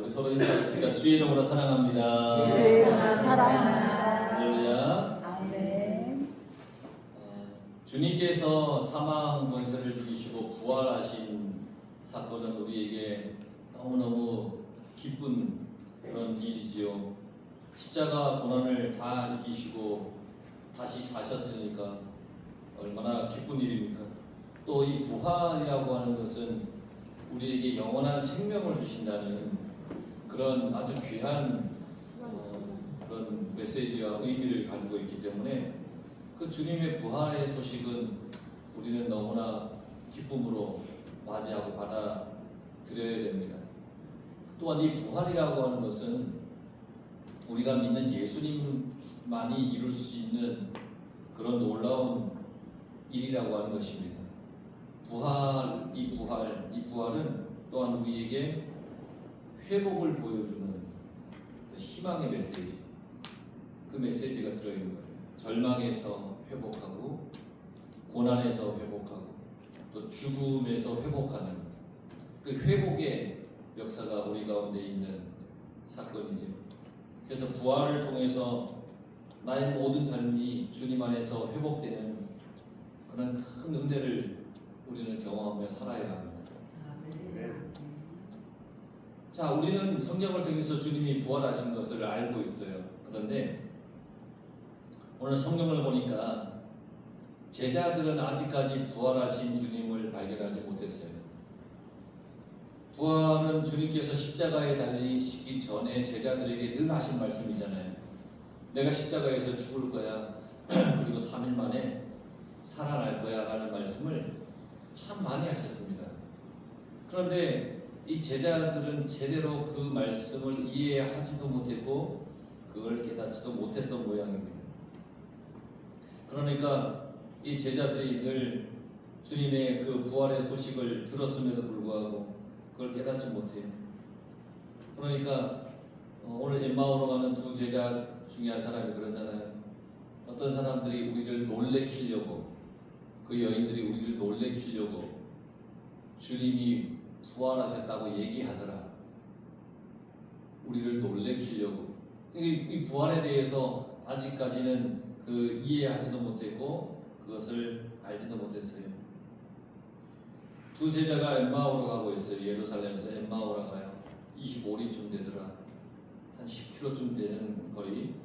서로 인사드립니다. 주의 이름으로 사랑합니다. 주의 이름으로 사랑합니다. 할렐루야. 아멘. 주님께서 사망 권세를 이기시고 부활하신 사건은 우리에게 너무너무 기쁜 그런 일이지요. 십자가 고난을 다 이기시고 다시 사셨으니까 얼마나 기쁜 일입니까? 또 이 부활이라고 하는 것은 우리에게 영원한 생명을 주신다는 그런 아주 귀한 그런 메시지와 의미를 가지고 있기 때문에 그 주님의 부활의 소식은 우리는 너무나 기쁨으로 맞이하고 받아들여야 됩니다. 또한 이 부활이라고 하는 것은 우리가 믿는 예수님만이 이룰 수 있는 그런 놀라운 일이라고 하는 것입니다. 이 부활은 또한 우리에게 회복을 보여주는 희망의 메시지, 그 메시지가 들어있는 거예요. 절망에서 회복하고, 고난에서 회복하고, 또 죽음에서 회복하는 그 회복의 역사가 우리 가운데 있는 사건이죠. 그래서 부활을 통해서 나의 모든 삶이 주님 안에서 회복되는 그런 큰 은혜를 우리는 경험하며 살아야 합니다. 자, 우리는 성경을 통해서 주님이 부활하신 것을 알고 있어요. 그런데 오늘 성경을 보니까 제자들은 아직까지 부활하신 주님을 발견하지 못했어요. 부활은 주님께서 십자가에 달리시기 전에 제자들에게 늘 하신 말씀이잖아요. 내가 십자가에서 죽을 거야. 그리고 3일 만에 살아날 거야 라는 말씀을 참 많이 하셨습니다. 그런데 이 제자들은 제대로 그 말씀을 이해하지도 못했고 그걸 깨닫지도 못했던 모양입니다. 그러니까 이 제자들이 늘 주님의 그 부활의 소식을 들었음에도 불구하고 그걸 깨닫지 못해요. 그러니까 오늘 엠마오로 가는 두 제자 중에 한 사람이 그러잖아요. 어떤 사람들이 우리를 놀래키려고, 그 여인들이 우리를 놀래키려고 주님이 부활하셨다고 얘기하더라. 우리를 놀래키려고. 이 부활에 대해서 아직까지는 그 이해하지도 못했고 그것을 알지도 못했어요. 두 제자가 엠마오로 가고 있어요. 예루살렘에서 엠마오로 가요. 25리쯤 되더라. 한 10km쯤 되는 거리.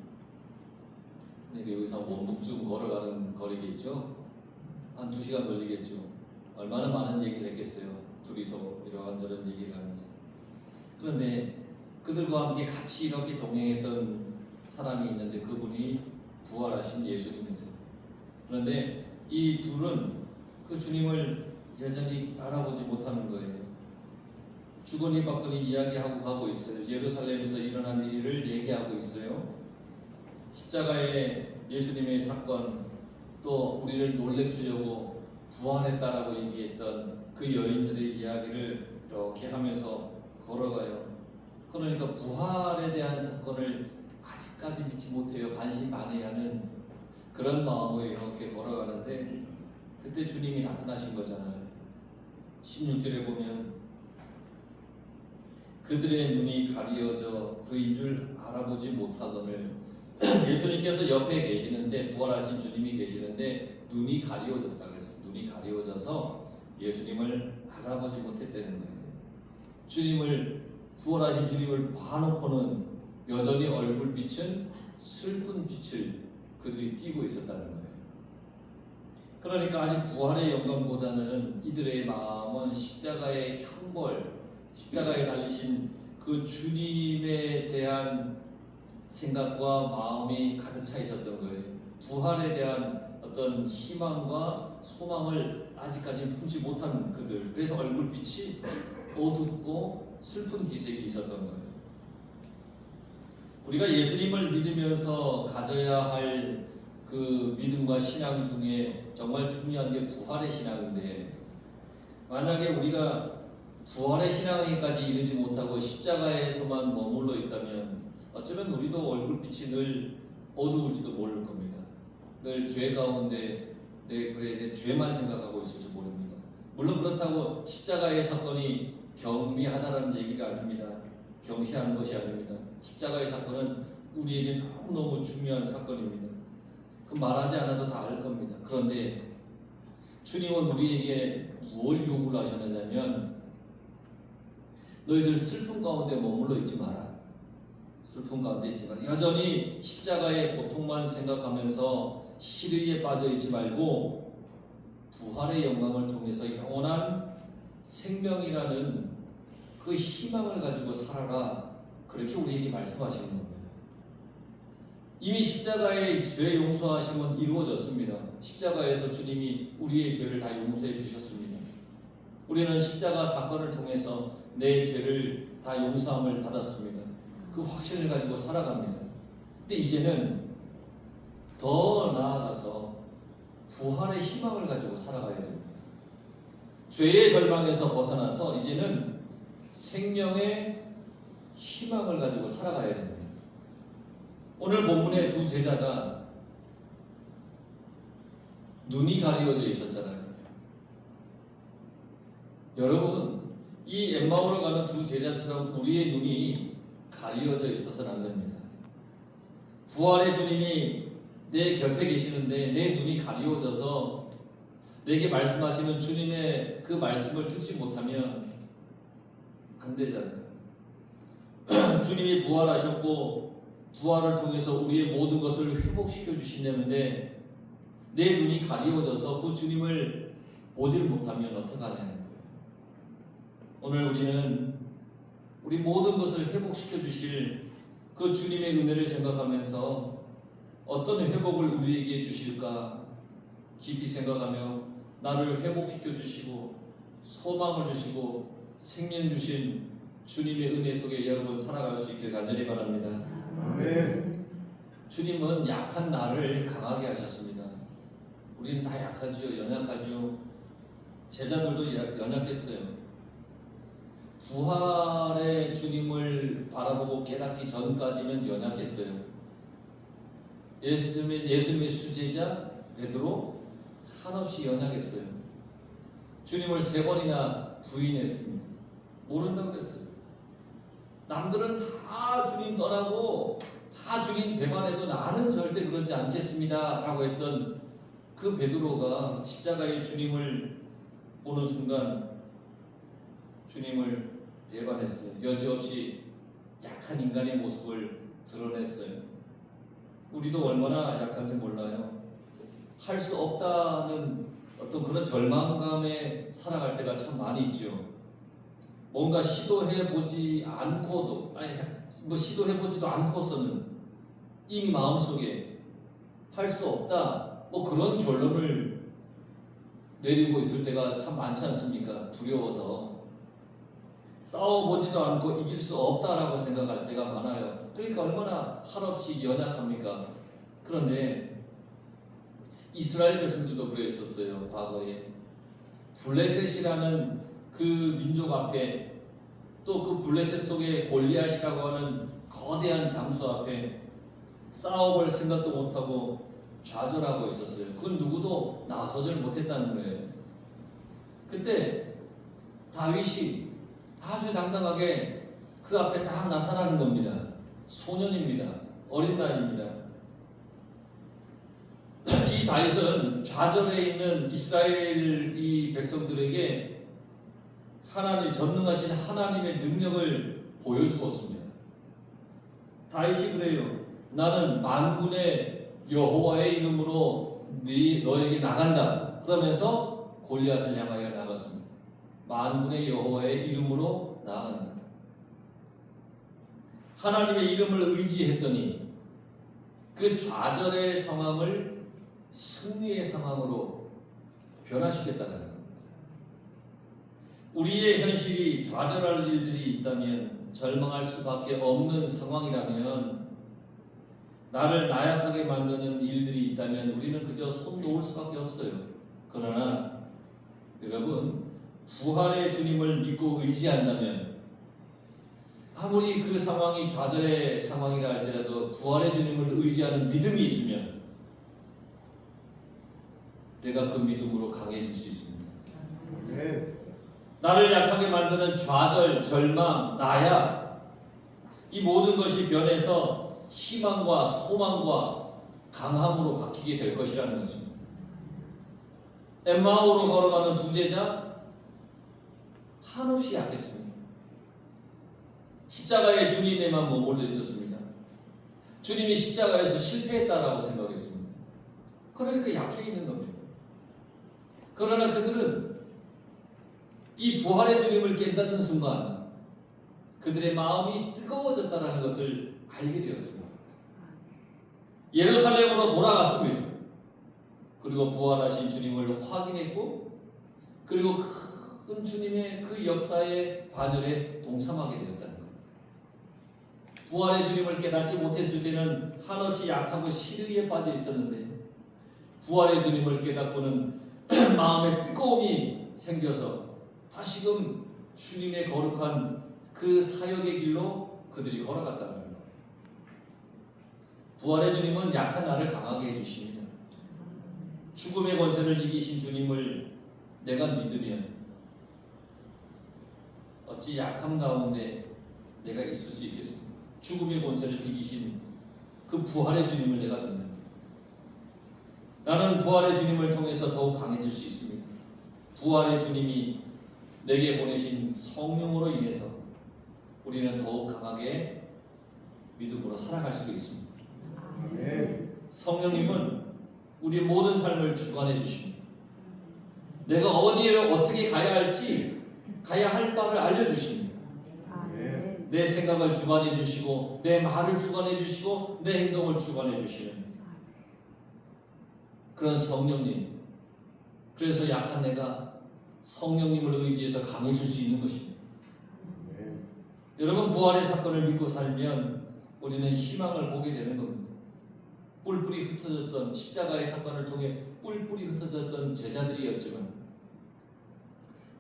그러니까 여기서 원북쯤 걸어가는 거리겠죠. 한 2시간 걸리겠죠. 얼마나 많은 얘기를 했겠어요. 둘이서 이런저런 얘기를 하면서. 그런데 그들과 함께 같이 이렇게 동행했던 사람이 있는데 그분이 부활하신 예수님이세요. 그런데 이 둘은 그 주님을 여전히 알아보지 못하는 거예요. 주거니 받거니 이야기하고 가고 있어요. 예루살렘에서 일어난 일을 얘기하고 있어요. 십자가의 예수님의 사건, 또 우리를 놀래키려고 부활했다라고 얘기했던 그 여인들의 이야기를 이렇게 하면서 걸어가요. 그러니까 부활에 대한 사건을 아직까지 믿지 못해요. 반신반의하는 그런 마음으로 이렇게 걸어가는데 그때 주님이 나타나신 거잖아요. 16절에 보면 그들의 눈이 가리어져 그인 줄 알아보지 못하거늘. 예수님께서 옆에 계시는데, 부활하신 주님이 계시는데 눈이 가리워졌다 그랬어요. 눈이 가리워져서 예수님을 알아보지 못했다는 거예요. 부활하신 주님을 봐놓고는 여전히 얼굴빛은 슬픈 빛을 그들이 띠고 있었다는 거예요. 그러니까 아직 부활의 영광보다는 이들의 마음은 십자가의 형벌, 십자가에 달리신 그 주님에 대한 생각과 마음이 가득 차 있었던 거예요. 부활에 대한 어떤 희망과 소망을 아직까지 품지 못한 그들. 그래서 얼굴빛이 어둡고 슬픈 기색이 있었던 거예요. 우리가 예수님을 믿으면서 가져야 할 그 믿음과 신앙 중에 정말 중요한 게 부활의 신앙인데, 만약에 우리가 부활의 신앙에까지 이르지 못하고 십자가에서만 머물러 있다면 어쩌면 우리도 얼굴빛이 늘 어두울지도 모를 겁니다. 늘 죄 가운데 내 죄만 생각하고 있을지 모릅니다. 물론 그렇다고 십자가의 사건이 경미하다는 얘기가 아닙니다. 경시하는 것이 아닙니다. 십자가의 사건은 우리에게 너무너무 중요한 사건입니다. 그 말하지 않아도 다 알 겁니다. 그런데 주님은 우리에게 무엇을 요구를 하셨느냐면 너희들 슬픔 가운데 머물러 있지 마라. 슬픔 가운데 있지 마라. 여전히 십자가의 고통만 생각하면서 시리에 빠져 있지 말고 부활의 영광을 통해서 영원한 생명이라는 그 희망을 가지고 살아라. 그렇게 우리에게 말씀하시는 겁니다. 이미 십자가의 죄 용서하심은 이루어졌습니다. 십자가에서 주님이 우리의 죄를 다 용서해 주셨습니다. 우리는 십자가 사건을 통해서 내 죄를 다 용서함을 받았습니다. 그 확신을 가지고 살아갑니다. 근데 이제는 더 나아가서 부활의 희망을 가지고 살아가야 됩니다. 죄의 절망에서 벗어나서 이제는 생명의 희망을 가지고 살아가야 됩니다. 오늘 본문의 두 제자가 눈이 가려져 있었잖아요. 여러분, 이 엠마오로 가는 두 제자처럼 우리의 눈이 가려져 있어서는 안 됩니다. 부활의 주님이 내 곁에 계시는데 내 눈이 가려져서 내게 말씀하시는 주님의 그 말씀을 듣지 못하면 안 되잖아요. 주님이 부활하셨고 부활을 통해서 우리의 모든 것을 회복시켜 주신다는데 내 눈이 가리워져서 그 주님을 보지를 못하면 어떡하냐는 거예요. 오늘 우리는 우리 모든 것을 회복시켜 주실 그 주님의 은혜를 생각하면서 어떤 회복을 우리에게 주실까 깊이 생각하며 나를 회복시켜 주시고 소망을 주시고 생명 주신 주님의 은혜 속에 여러분 살아갈 수 있길 간절히 바랍니다. 아멘. 주님은 약한 나를 강하게 하셨습니다. 우리는 다 약하지요, 연약하지요. 제자들도 연약했어요. 부활의 주님을 바라보고 깨닫기 전까지는 연약했어요. 예수님의 수제자 베드로 한없이 연약했어요. 주님을 3번이나 부인했습니다. 모른다고 했어요. 남들은 다 주님 떠나고 다 주님 배반해도 나는 절대 그러지 않겠습니다 라고 했던 그 베드로가 십자가의 주님을 보는 순간 주님을 배반했어요. 여지없이 약한 인간의 모습을 드러냈어요. 우리도 얼마나 약한지 몰라요. 할 수 없다는 어떤 그런 절망감에 살아갈 때가 참 많이 있죠. 뭔가 시도해보지 않고도 시도해보지도 않고서는 이미 마음속에 할 수 없다 그런 결론을 내리고 있을 때가 참 많지 않습니까? 두려워서 싸워보지도 않고 이길 수 없다라고 생각할 때가 많아요. 그러니까 얼마나 한없이 연약합니까? 그런데 이스라엘 백성들도 그랬었어요. 과거에 블레셋이라는 그 민족 앞에 또 그 블레셋 속에 골리앗이라고 하는 거대한 장수 앞에 싸워볼 생각도 못하고 좌절하고 있었어요. 그건 누구도 나서질 못했다는 거예요. 그때 다윗이 아주 당당하게 그 앞에 딱 나타나는 겁니다. 소년입니다. 어린 나이입니다. 이 다윗은 좌절해 있는 이스라엘 이 백성들에게 하나님 전능하신 하나님의 능력을 보여주었습니다. 다윗이 그래요. 나는 만군의 여호와의 이름으로 너에게 나간다. 그러면서 골리앗을 향하여 나갔습니다. 만군의 여호와의 이름으로 나간다. 하나님의 이름을 의지했더니 그 좌절의 상황을 승리의 상황으로 변화시켰다는 겁니다. 우리의 현실이 좌절할 일들이 있다면, 절망할 수밖에 없는 상황이라면, 나를 나약하게 만드는 일들이 있다면 우리는 그저 손 놓을 수밖에 없어요. 그러나 여러분, 부활의 주님을 믿고 의지한다면 아무리 그 상황이 좌절의 상황이라 할지라도 부활의 주님을 의지하는 믿음이 있으면 내가 그 믿음으로 강해질 수 있습니다. 네. 나를 약하게 만드는 좌절, 절망, 나약 이 모든 것이 변해서 희망과 소망과 강함으로 바뀌게 될 것이라는 것입니다. 엠마오로 걸어가는 두 제자 한없이 약했습니다. 십자가의 주님에만 머물러 있었습니다. 주님이 십자가에서 실패했다라고 생각했습니다. 그러니까 약해 있는 겁니다. 그러나 그들은 이 부활의 주님을 깨닫는 순간 그들의 마음이 뜨거워졌다는 것을 알게 되었습니다. 예루살렘으로 돌아갔습니다. 그리고 부활하신 주님을 확인했고, 그리고 큰 주님의 그 역사의 반열에 동참하게 되었다는 겁니다. 부활의 주님을 깨닫지 못했을 때는 한없이 약하고 시르에 빠져 있었는데, 부활의 주님을 깨닫고는 마음에 뜨거움이 생겨서 다시금 주님의 거룩한 그 사역의 길로 그들이 걸어갔다는 겁니다. 부활의 주님은 약한 나를 강하게 해주십니다. 죽음의 권세를 이기신 주님을 내가 믿으면 어찌 약함 가운데 내가 있을 수 있겠습니까? 죽음의 권세를 이기신 그 부활의 주님을 내가 믿는다. 나는 부활의 주님을 통해서 더욱 강해질 수 있습니다. 부활의 주님이 내게 보내신 성령으로 인해서 우리는 더욱 강하게 믿음으로 살아갈 수 있습니다. 성령님은 우리의 모든 삶을 주관해 주십니다. 내가 어디에 어떻게 가야 할지 가야 할 바를 알려주십니다. 내 생각을 주관해 주시고 내 말을 주관해 주시고 내 행동을 주관해 주시는 그런 성령님. 그래서 약한 내가 성령님을 의지해서 강해질 수 있는 것입니다. 여러분, 부활의 사건을 믿고 살면 우리는 희망을 보게 되는 겁니다. 뿔뿔이 흩어졌던 십자가의 사건을 통해 뿔뿔이 흩어졌던 제자들이었지만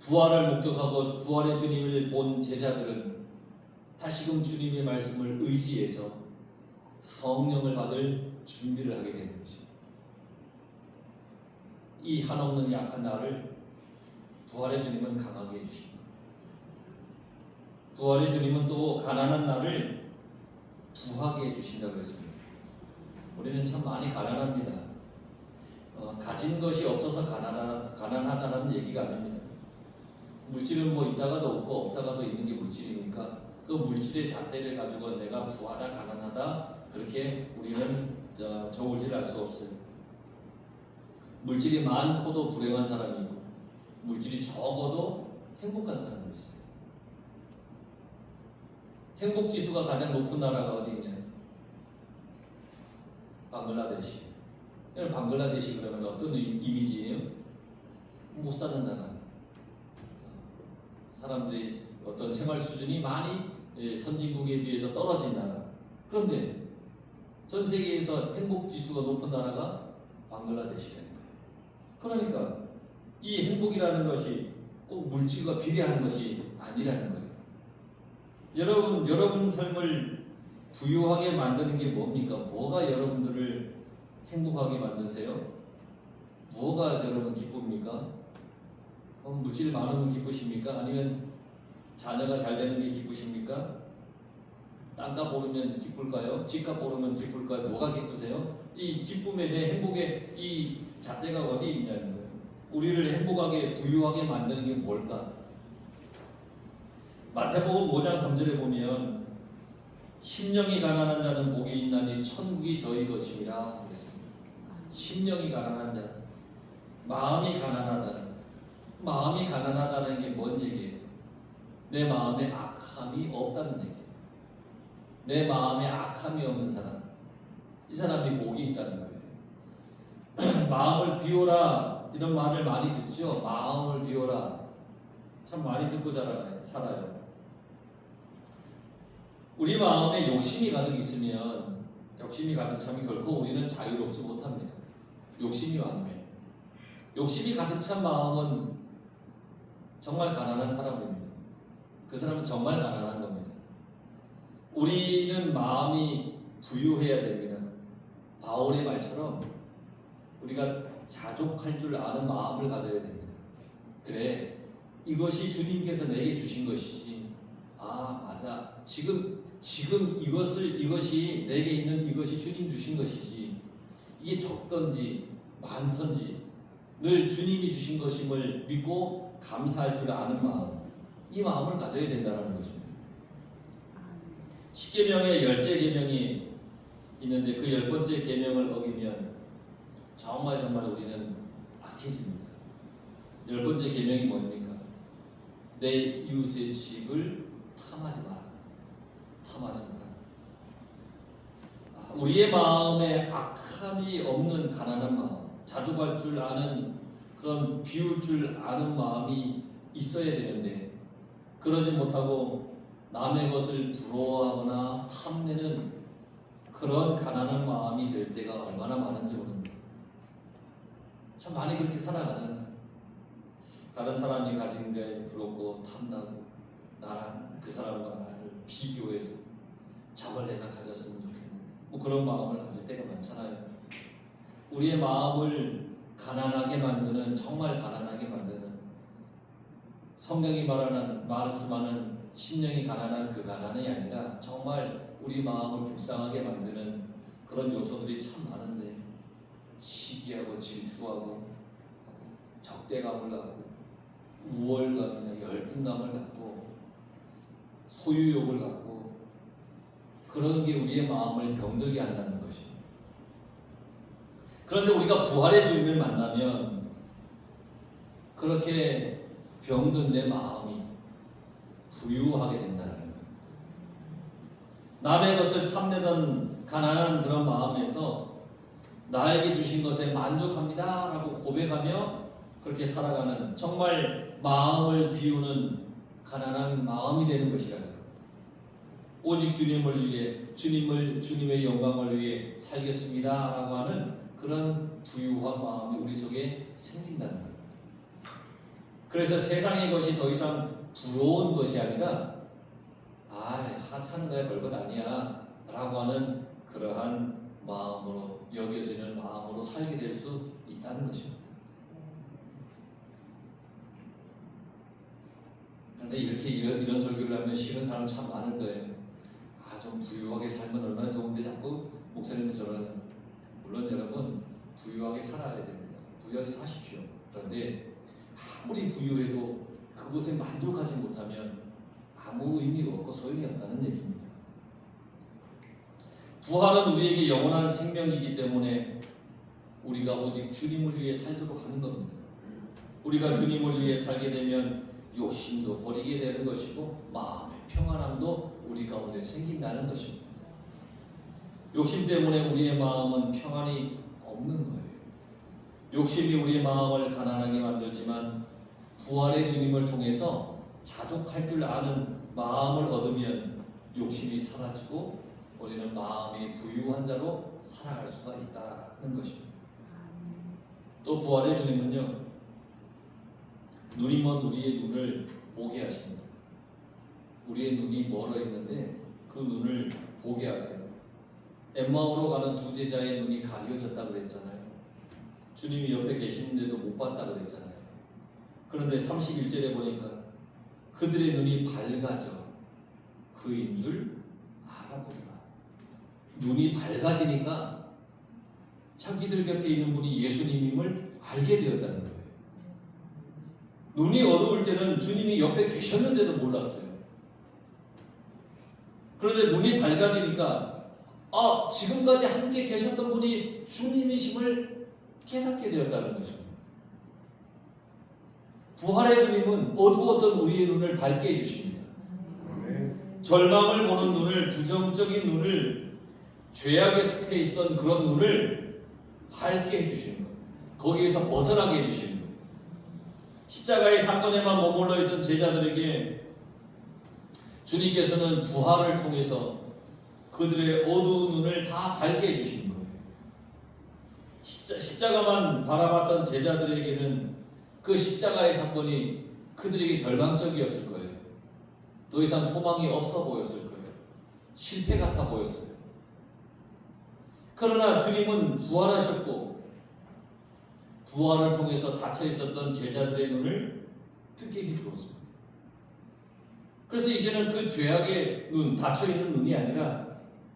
부활을 목격하고 부활의 주님을 본 제자들은 다시금 주님의 말씀을 의지해서 성령을 받을 준비를 하게 되는 것입니다. 이 한없는 약한 나를 부활의 주님은 강하게 해주십니다. 부활의 주님은 또 가난한 나를 부하게 해주신다고 그랬습니다. 우리는 참 많이 가난합니다. 가진 것이 없어서 가난하다는 얘기가 아닙니다. 물질은 뭐 있다가도 없고 없다가도 있는 게 물질이니까 그 물질의 잣대를 가지고 내가 부하다 가난하다 그렇게 우리는 저울질 할 수 없어요. 물질이 많고도 불행한 사람이 있고 물질이 적어도 행복한 사람이 있어요. 행복지수가 가장 높은 나라가 어디 있냐? 방글라데시. 방글라데시 그러면 어떤 이미지예요? 못 사는 나라. 사람들이 어떤 생활 수준이 많이 선진국에 비해서 떨어진 나라. 그런데 전 세계에서 행복지수가 높은 나라가 방글라데시라는 거예요. 그러니까 이 행복이라는 것이 꼭 물질과 비례하는 것이 아니라는 거예요. 여러분 삶을 부유하게 만드는 게 뭡니까? 뭐가 여러분들을 행복하게 만드세요? 뭐가 여러분 기쁩니까? 물질 많으면 기쁘십니까? 아니면 자녀가 잘 되는 게 기쁘십니까? 땅값 오르면 기쁠까요? 집값 오르면 기쁠까요? 뭐가 기쁘세요? 이 기쁨에 대해 행복의 이 잣대가 어디 있냐는 거예요. 우리를 행복하게 부유하게 만드는 게 뭘까? 마태복음 5장 3절에 보면 심령이 가난한 자는 복이 있나니 천국이 저희 것임이라 그랬습니다. 심령이 가난한 자, 마음이 가난하다는 게 뭔 얘기예요? 내 마음에 악함이 없다는 얘기예요. 내 마음에 악함이 없는 사람, 이 사람이 복이 있다는 거예요. 마음을 비워라 이런 말을 많이 듣죠. 마음을 비워라 참 많이 듣고 살아요. 우리 마음에 욕심이 가득 있으면 욕심이 가득 차면 결코 우리는 자유롭지 못합니다. 욕심이 많으면 욕심이 가득 찬 마음은 정말 가난한 사람입니다. 그 사람은 정말 가난한 겁니다. 우리는 마음이 부유해야 됩니다. 바울의 말처럼 우리가 자족할 줄 아는 마음을 가져야 됩니다. 그래, 이것이 주님께서 내게 주신 것이지. 아, 맞아. 지금 지금 이것이 내게 있는 이것이 주님 주신 것이지, 이게 적든지 많든지 늘 주님이 주신 것임을 믿고 감사할 줄 아는 마음, 이 마음을 가져야 된다는 것입니다. 10계명에 10째 계명이 있는데 그 10번째 계명을 어기면 정말 우리는 악해집니다. 10번째 계명이 뭡니까? 내 이웃의 집을 탐하지 마라. 탐하지 마라. 우리의 마음에 악함이 없는 가난한 마음, 자족할 줄 아는, 그런 비울 줄 아는 마음이 있어야 되는데, 그러지 못하고 남의 것을 부러워하거나 탐내는 그런 가난한 마음이 될 때가 얼마나 많은지 모릅니다. 참 많이 그렇게 살아가잖아요. 다른 사람이 가진 게 부럽고 탐나고, 나랑 그 사람과 나를 비교해서 저걸 내가 가졌으면 좋겠는데, 뭐 그런 마음을 가질 때가 많잖아요. 우리의 마음을 가난하게 만드는, 정말 가난하게 만드는, 성경이 말씀하는 심령이 가난한 그 가난이 아니라 정말 우리 마음을 불쌍하게 만드는 그런 요소들이 참 많은데, 시기하고 질투하고 적대감을 갖고 우월감이나 열등감을 갖고 소유욕을 갖고, 그런 게 우리의 마음을 병들게 한다는 것입니다. 그런데 우리가 부활의 주님을 만나면 그렇게 병든 내 마음이 부유하게 된다는 거예요. 남의 것을 탐내던 가난한 그런 마음에서 나에게 주신 것에 만족합니다 라고 고백하며 그렇게 살아가는, 정말 마음을 비우는 가난한 마음이 되는 것이라는 거예요. 오직 주님을 위해, 주님의 영광을 위해 살겠습니다 라고 하는 그런 부유한 마음이 우리 속에 생긴다는 거예요. 그래서 세상의 것이 더 이상 부러운 것이 아니라, 하찮은 거야, 별것 아니야 라고 하는 그러한 마음으로, 여겨지는 마음으로 살게 될 수 있다는 것입니다. 그런데 이런 설교를 하면 싫은 사람 참 많을 거예요. 좀 부유하게 살면 얼마나 좋은데 자꾸 목사님은 저러냐. 물론 여러분, 부유하게 살아야 됩니다. 부유하게 사십시오. 그런데 아무리 부유해도 그것에 만족하지 못하면 아무 의미가 없고 소용이 없다는 얘기입니다. 부활은 우리에게 영원한 생명이기 때문에 우리가 오직 주님을 위해 살도록 하는 겁니다. 우리가 주님을 위해 살게 되면 욕심도 버리게 되는 것이고, 마음의 평안함도 우리 가운데 생긴다는 것입니다. 욕심 때문에 우리의 마음은 평안이 없는 거예요. 욕심이 우리의 마음을 가난하게 만들지만, 부활의 주님을 통해서 자족할 줄 아는 마음을 얻으면 욕심이 사라지고 우리는 마음이 부유한 자로 살아갈 수가 있다는 것입니다. 또 부활의 주님은요, 눈이 먼 우리의 눈을 보게 하십니다. 우리의 눈이 멀어 있는데 그 눈을 보게 하세요. 엠마오로 가는 두 제자의 눈이 가려졌다 그랬잖아요. 주님이 옆에 계시는데도 못 봤다 그랬잖아요. 그런데 31절에 보니까 그들의 눈이 밝아져 그인 줄 알아보더라. 눈이 밝아지니까 자기들 곁에 있는 분이 예수님임을 알게 되었다는 거예요. 눈이 어두울 때는 주님이 옆에 계셨는데도 몰랐어요. 그런데 눈이 밝아지니까 지금까지 함께 계셨던 분이 주님이심을 깨닫게 되었다는 것입니다. 부활의 주님은 어두웠던 우리의 눈을 밝게 해주십니다. 절망을 보는 눈을, 부정적인 눈을, 죄악에 속해 있던 그런 눈을 밝게 해주시는 거예요. 거기에서 벗어나게 해주시는 거예요. 십자가의 사건에만 머물러 있던 제자들에게 주님께서는 부활을 통해서 그들의 어두운 눈을 다 밝게 해주시는 거예요. 십자가만 바라봤던 제자들에게는 그 십자가의 사건이 그들에게 절망적이었을 거예요. 더 이상 소망이 없어 보였을 거예요. 실패 같아 보였어요. 그러나 주님은 부활하셨고 부활을 통해서 닫혀 있었던 제자들의 눈을 뜨게 해주었습니다. 그래서 이제는 그 죄악의 눈, 닫혀있는 눈이 아니라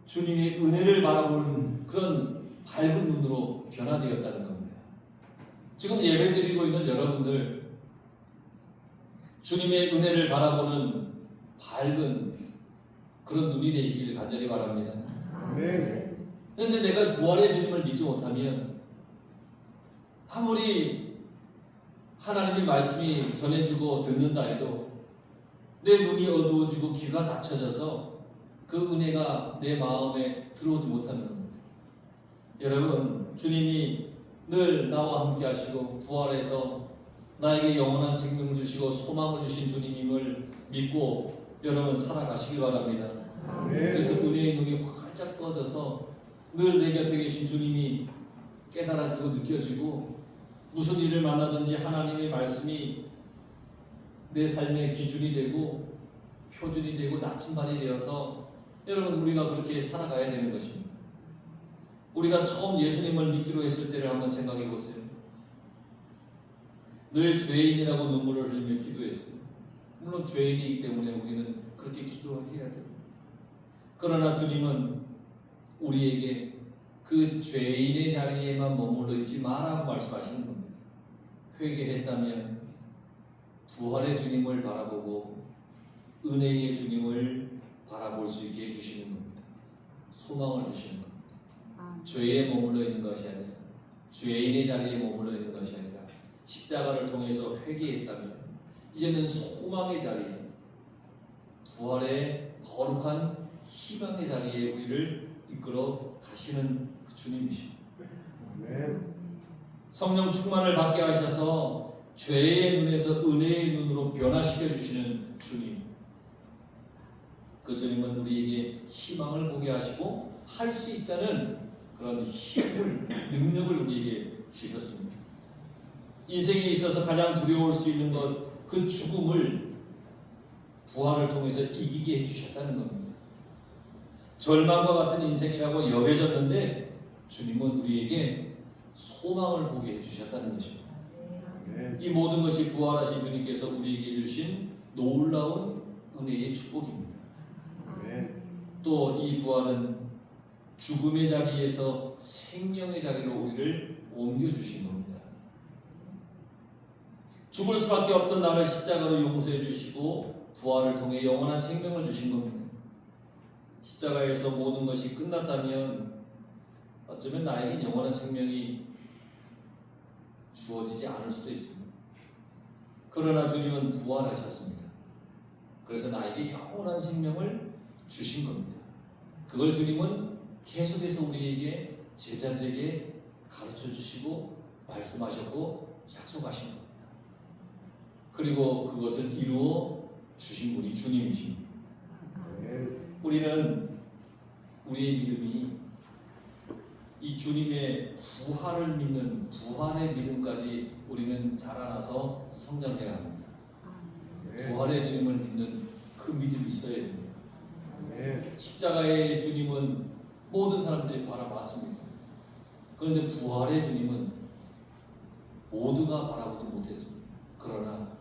주님의 은혜를 바라보는 그런 밝은 눈으로 변화되었다는 겁니다. 지금 예배드리고 있는 여러분들, 주님의 은혜를 바라보는 밝은 그런 눈이 되시길 간절히 바랍니다. 그런데 내가 부활의 주님을 믿지 못하면 아무리 하나님의 말씀이 전해지고 듣는다 해도 내 눈이 어두워지고 귀가 닫혀져서 그 은혜가 내 마음에 들어오지 못하는 겁니다. 여러분, 주님이 늘 나와 함께 하시고 부활해서 나에게 영원한 생명을 주시고 소망을 주신 주님임을 믿고 여러분 살아가시기 바랍니다. 그래서 은혜의 눈이 활짝 떠져서 늘 내 곁에 계신 주님이 깨달아지고 느껴지고 무슨 일을 만나든지 하나님의 말씀이 내 삶의 기준이 되고 표준이 되고 나침반이 되어서 여러분 우리가 그렇게 살아가야 되는 것입니다. 우리가 처음 예수님을 믿기로 했을 때를 한번 생각해 보세요. 늘 죄인이라고 눈물을 흘리며 기도했어요. 물론 죄인이기 때문에 우리는 그렇게 기도해야 돼요. 그러나 주님은 우리에게 그 죄인의 자리에만 머물러 있지 마라고 말씀하시는 겁니다. 회개했다면 부활의 주님을 바라보고 은혜의 주님을 바라볼 수 있게 해주시는 겁니다. 소망을 주시는 겁니다. 죄에 머물러 있는 것이 아니라 죄인의 자리에 머물러 있는 것이 아니라 십자가를 통해서 회개했다면 이제는 소망의 자리에 부활의 거룩한 희망의 자리에 우리를 이끌어 가시는 그 주님이십니다. 성령 충만을 받게 하셔서 죄의 눈에서 은혜의 눈으로 변화시켜 주시는 주님. 그 주님은 우리에게 희망을 보게 하시고 할 수 있다는 그런 힘을, 능력을 우리에게 주셨습니다. 인생에 있어서 가장 두려울 수 있는 것, 그 죽음을 부활을 통해서 이기게 해주셨다는 겁니다. 절망과 같은 인생이라고 여겨졌는데 주님은 우리에게 소망을 보게 해주셨다는 것입니다. 이 모든 것이 부활하신 주님께서 우리에게 주신 놀라운 은혜의 축복입니다. 또 이 부활은 죽음의 자리에서 생명의 자리로 우리를 옮겨주신 겁니다. 죽을 수밖에 없던 나를 십자가로 용서해 주시고 부활을 통해 영원한 생명을 주신 겁니다. 십자가에서 모든 것이 끝났다면 어쩌면 나에겐 영원한 생명이 주어지지 않을 수도 있습니다. 그러나 주님은 부활하셨습니다. 그래서 나에게 영원한 생명을 주신 겁니다. 그걸 주님은 계속해서 우리에게 제자들에게 가르쳐 주시고 말씀하셨고 약속하신 겁니다. 그리고 그것을 이루어 주신 분이 주님이십니다. 우리는 우리의 믿음이 이 주님의 부활을 믿는 부활의 믿음까지 우리는 자라나서 성장해야 합니다. 부활의 주님을 믿는 그 믿음이 있어야 됩니다. 십자가의 주님은 모든 사람들이 바라봤습니다. 그런데 부활의 주님은 모두가 바라보지 못했습니다. 그러나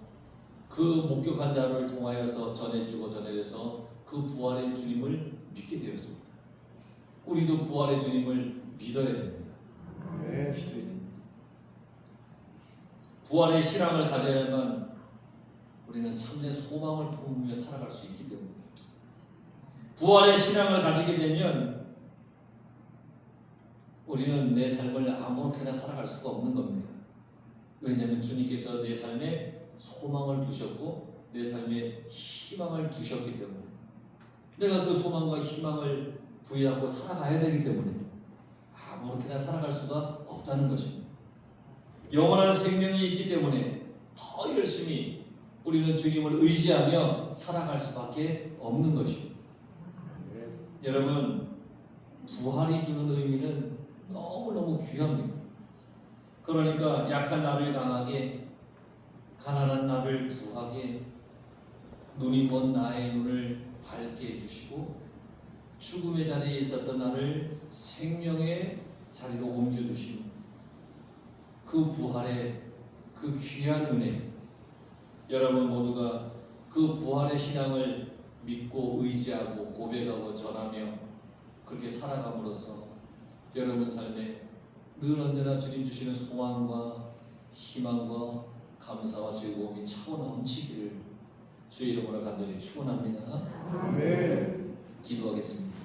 그 목격한 자를 통하여서 전해주고 전해져서 그 부활의 주님을 믿게 되었습니다. 우리도 부활의 주님을 믿어야 됩니다. 믿어야 됩니다. 부활의 신앙을 가져야만 우리는 참된 소망을 품으며 살아갈 수 있기 때문에 부활의 신앙을 가지게 되면 우리는 내 삶을 아무렇게나 살아갈 수가 없는 겁니다. 왜냐하면 주님께서 내 삶에 소망을 두셨고 내 삶에 희망을 두셨기 때문에 내가 그 소망과 희망을 부여하고 살아가야 되기 때문에 아무렇게나 살아갈 수가 없다는 것입니다. 영원한 생명이 있기 때문에 더 열심히 우리는 주님을 의지하며 살아갈 수밖에 없는 것입니다. 여러분, 부활이 주는 의미는 너무너무 귀합니다. 그러니까 약한 나를 강하게, 가난한 나를 부하게, 눈이 먼 나의 눈을 밝게 해주시고 죽음의 자리에 있었던 나를 생명의 자리로 옮겨주시는 그 부활의 그 귀한 은혜, 여러분 모두가 그 그 부활의 신앙을 믿고 의지하고 고백하고 전하며 그렇게 살아감으로써 여러분 삶에 늘 언제나 주님 주시는 소망과 희망과 감사와 즐거움이 차고 넘치기를 주의 이름으로 간절히 축원합니다. 아멘. 기도하겠습니다.